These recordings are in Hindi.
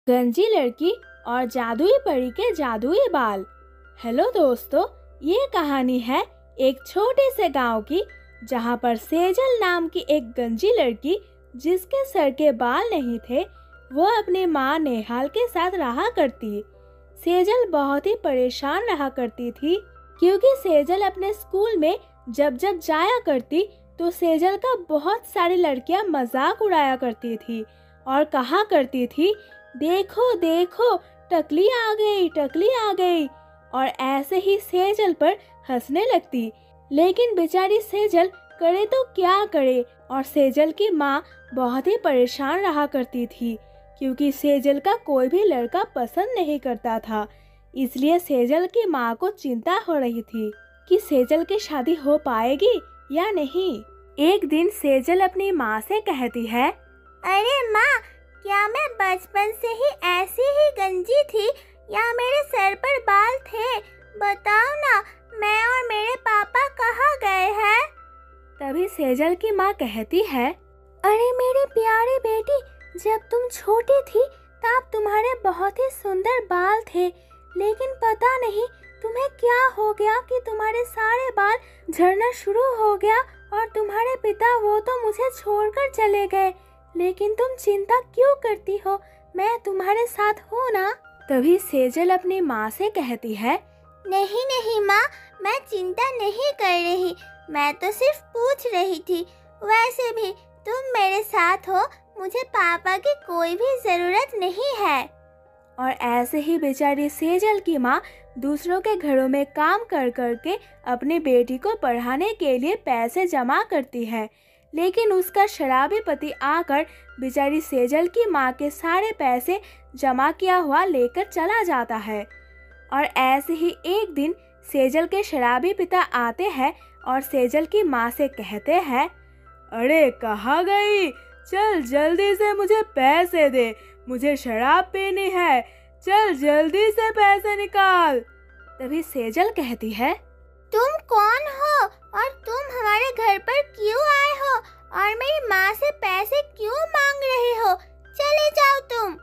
गंजी लड़की और जादुई परी के जादुई बाल। हेलो दोस्तों, ये कहानी है एक छोटे से गांव की, जहां पर सेजल नाम की एक गंजी लड़की, जिसके सर के बाल नहीं थे, वो अपनी माँ नेहाल के साथ रहा करती। सेजल बहुत ही परेशान रहा करती थी, क्योंकि सेजल अपने स्कूल में जब जब जाया करती तो सेजल का बहुत सारी लड़कियां मजाक उड़ाया करती थी और कहा करती थी, देखो देखो टकली आ गई, टकली आ गई, और ऐसे ही सेजल पर हंसने लगती। लेकिन बेचारी सेजल करे तो क्या करे, और सेजल की माँ बहुत ही परेशान रहा करती थी, क्योंकि सेजल का कोई भी लड़का पसंद नहीं करता था। इसलिए सेजल की माँ को चिंता हो रही थी कि सेजल की शादी हो पाएगी या नहीं। एक दिन सेजल अपनी माँ से कहती है, अरे माँ, क्या मैं बचपन से ही ऐसी ही गंजी थी या मेरे सर पर बाल थे? बताओ ना, मैं और मेरे पापा कहाँ गए हैं? तभी सेजल की माँ कहती है, अरे मेरी प्यारी बेटी, जब तुम छोटी थी तब तुम्हारे बहुत ही सुंदर बाल थे, लेकिन पता नहीं तुम्हें क्या हो गया कि तुम्हारे सारे बाल झड़ना शुरू हो गया, और तुम्हारे पिता वो तो मुझे छोड़कर चले गए, लेकिन तुम चिंता क्यों करती हो? मैं तुम्हारे साथ हूँ ना। तभी सेजल अपनी माँ से कहती है, नहीं नहीं माँ, मैं चिंता नहीं कर रही, मैं तो सिर्फ पूछ रही थी। वैसे भी तुम मेरे साथ हो, मुझे पापा की कोई भी जरूरत नहीं है। और ऐसे ही बेचारी सेजल की माँ दूसरों के घरों में काम कर करके अपनी बेटी को पढ़ाने के लिए पैसे जमा करती है, लेकिन उसका शराबी पति आकर बेचारी सेजल की माँ के सारे पैसे जमा किया हुआ लेकर चला जाता है। और ऐसे ही एक दिन सेजल के शराबी पिता आते हैं और सेजल की माँ से कहते हैं, अरे कहाँ गई? चल जल्दी से मुझे पैसे दे, मुझे शराब पीनी है, चल जल्दी से पैसे निकाल। तभी सेजल कहती है, तुम कौन हो और तुम हमारे घर पर क्यों आए हो और मेरी माँ से पैसे क्यों मांग रहे हो? चले जाओ तुम।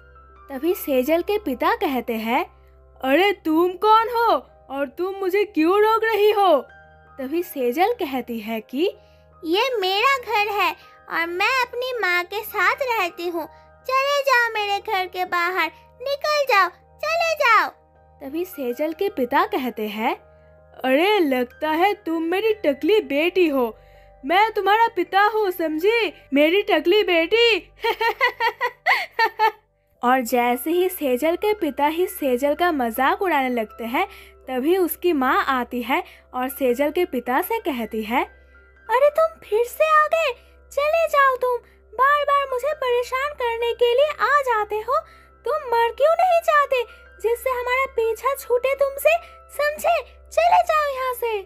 तभी सेजल के पिता कहते हैं, अरे तुम कौन हो और तुम मुझे क्यों रोक रही हो? तभी सेजल कहती है कि ये मेरा घर है और मैं अपनी माँ के साथ रहती हूँ। चले जाओ मेरे घर के बाहर, निकल जाओ, चले जाओ। तभी सेजल के पिता कहते हैं, अरे लगता है तुम मेरी टकली बेटी हो, मैं तुम्हारा पिता हूँ, समझी मेरी टकली बेटी। और जैसे ही सेजल के पिता ही सेजल का मजाक उड़ाने लगते हैं, तभी उसकी माँ आती है और सेजल के पिता से कहती है, अरे तुम फिर से आ गए, चले जाओ तुम, बार बार मुझे परेशान करने के लिए आ जाते हो। तुम मर क्यों नहीं जाते जिससे हमारा पीछा छूटे तुमसे, समझे? चले जाओ यहाँ से।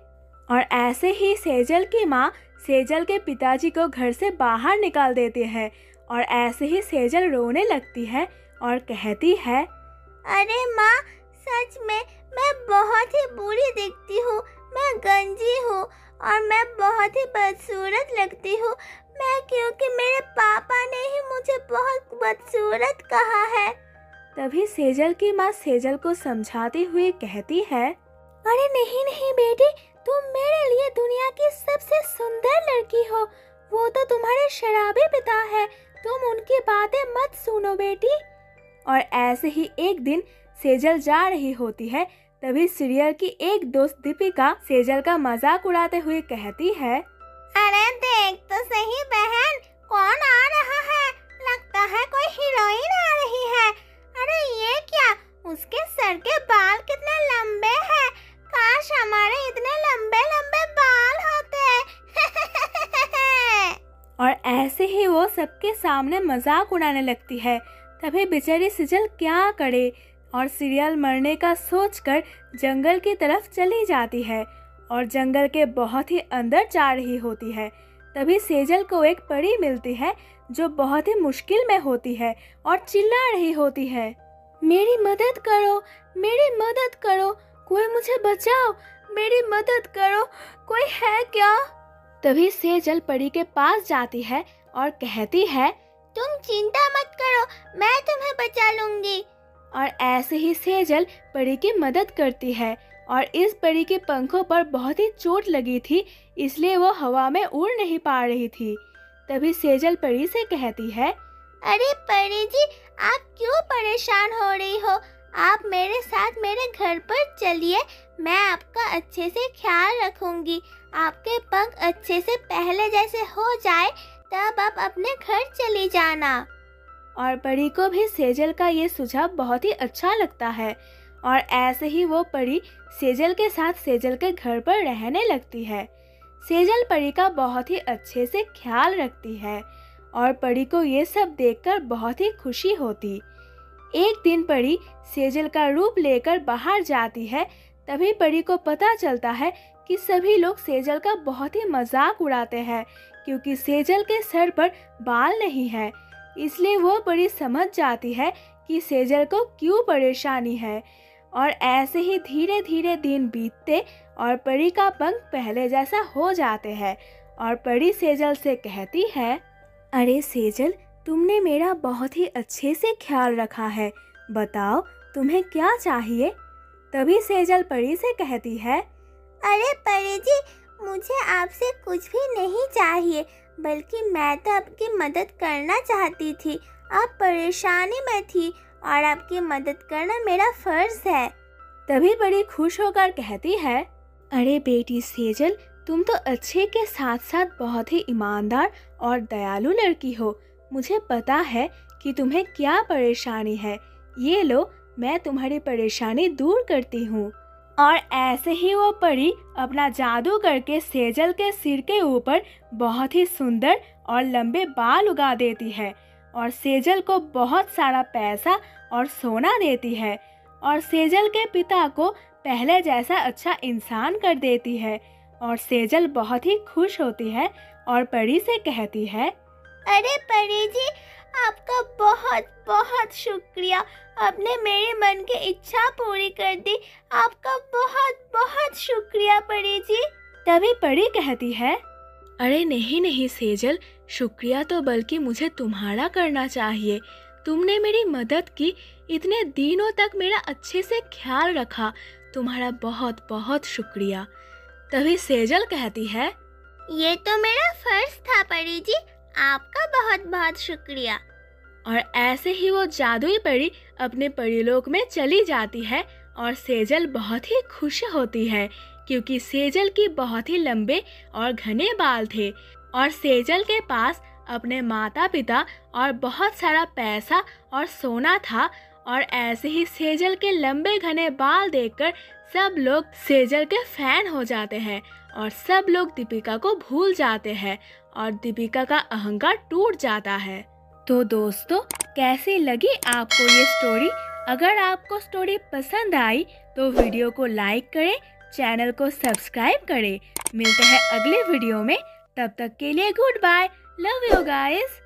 और ऐसे ही सेजल की माँ सेजल के पिताजी को घर से बाहर निकाल देती है, और ऐसे ही सेजल रोने लगती है और कहती है, अरे माँ, सच में मैं बहुत ही बुरी दिखती हूँ, मैं गंजी हूँ और मैं बहुत ही बदसूरत लगती हूँ, मैं क्योंकि मेरे पापा ने ही मुझे बहुत बदसूरत कहा है। तभी सेजल की माँ सेजल को समझाती हुई कहती है, अरे नहीं नहीं बेटी, तुम मेरे लिए दुनिया की सबसे सुंदर लड़की हो, वो तो तुम्हारे शराबी पिता है, तुम उनकी बातें मत सुनो बेटी। और ऐसे ही एक दिन सेजल जा रही होती है, तभी सीरियल की एक दोस्त दीपिका सेजल का मजाक उड़ाते हुए कहती है, अरे देख तो सही बहन, कौन आ रहा है? लगता है कोई हीरोइन आ रही है। अरे ये क्या, उसके सर के बाल कितने लंबे हैं, काश हमारे इतने लंबे लंबे बाल होते। और ऐसे ही वो सबके सामने मजाक उड़ाने लगती है। तभी बेचारी सेजल क्या करे, और सीरियल मरने का सोचकर जंगल की तरफ चली जाती है, और जंगल के बहुत ही अंदर जा रही होती है। तभी सेजल को एक परी मिलती है जो बहुत ही मुश्किल में होती है और चिल्ला रही होती है, मेरी मदद करो, मेरी मदद करो, कोई मुझे बचाओ, मेरी मदद करो, कोई है क्या? तभी सेजल परी के पास जाती है और कहती है, तुम चिंता मत करो, मैं तुम्हें बचा लूंगी। और ऐसे ही सेजल परी की मदद करती है और इस परी के पंखों पर बहुत ही चोट लगी थी, इसलिए वो हवा में उड़ नहीं पा रही थी। तभी सेजल परी से कहती है, अरे परी जी, आप क्यों परेशान हो रही हो? आप मेरे साथ मेरे घर पर चलिए, मैं आपका अच्छे से ख्याल रखूंगी। आपके पंख अच्छे से पहले जैसे हो जाए तब आप अपने घर चली जाना। और परी को भी सेजल का ये सुझाव बहुत ही अच्छा लगता है और ऐसे ही वो परी सेजल के साथ सेजल के घर पर रहने लगती है। सेजल परी का बहुत ही अच्छे से ख्याल रखती है और परी को ये सब देखकर बहुत ही खुशी होती। एक दिन परी सेजल का रूप लेकर बाहर जाती है। तभी परी को पता चलता है कि सभी लोग सेजल का बहुत ही मजाक उड़ाते हैं, क्योंकि सेजल के सर पर बाल नहीं है। इसलिए वो परी समझ जाती है कि सेजल को क्यों परेशानी है। और ऐसे ही धीरे धीरे दिन बीतते और परी का पंख पहले जैसा हो जाते हैं और परी सेजल से कहती है, अरे सेजल, तुमने मेरा बहुत ही अच्छे से ख्याल रखा है, बताओ तुम्हें क्या चाहिए? तभी सेजल परी से कहती है, अरे परी जी, मुझे आपसे कुछ भी नहीं चाहिए, बल्कि मैं तो आपकी मदद करना चाहती थी। आप परेशानी में थी और आपकी मदद करना मेरा फर्ज है। तभी बड़ी खुश होकर कहती है, अरे बेटी सेजल, तुम तो अच्छे के साथ साथ बहुत ही ईमानदार और दयालु लड़की हो। मुझे पता है कि तुम्हें क्या परेशानी है। ये लो, मैं तुम्हारी परेशानी दूर करती हूँ। और ऐसे ही वो परी अपना जादू करके सेजल के सिर के ऊपर बहुत ही सुंदर और लंबे बाल उगा देती है और सेजल को बहुत सारा पैसा और सोना देती है और सेजल के पिता को पहले जैसा अच्छा इंसान कर देती है। और सेजल बहुत ही खुश होती है और परी से कहती है, अरे परी जी, आपका बहुत बहुत शुक्रिया, आपने मेरे मन की इच्छा पूरी कर दी। आपका बहुत बहुत शुक्रिया परी जी। तभी परी कहती है, अरे नहीं नहीं सेजल, शुक्रिया तो बल्कि मुझे तुम्हारा करना चाहिए। तुमने मेरी मदद की, इतने दिनों तक मेरा अच्छे से ख्याल रखा, तुम्हारा बहुत बहुत शुक्रिया। तभी सेजल कहती है, ये तो मेरा फर्ज था परी जी, आपका बहुत बहुत शुक्रिया। और ऐसे ही वो जादुई परी अपने परीलोक में चली जाती है और सेजल बहुत ही खुश होती है, क्योंकि सेजल की बहुत ही लंबे और घने बाल थे और सेजल के पास अपने माता पिता और बहुत सारा पैसा और सोना था। और ऐसे ही सेजल के लंबे घने बाल देखकर सब लोग सेजल के फैन हो जाते हैं और सब लोग दीपिका को भूल जाते हैं और दीपिका का अहंकार टूट जाता है। तो दोस्तों, कैसी लगी आपको ये स्टोरी? अगर आपको स्टोरी पसंद आई तो वीडियो को लाइक करें, चैनल को सब्सक्राइब करें। मिलते हैं अगले वीडियो में, तब तक के लिए goodbye, love you guys.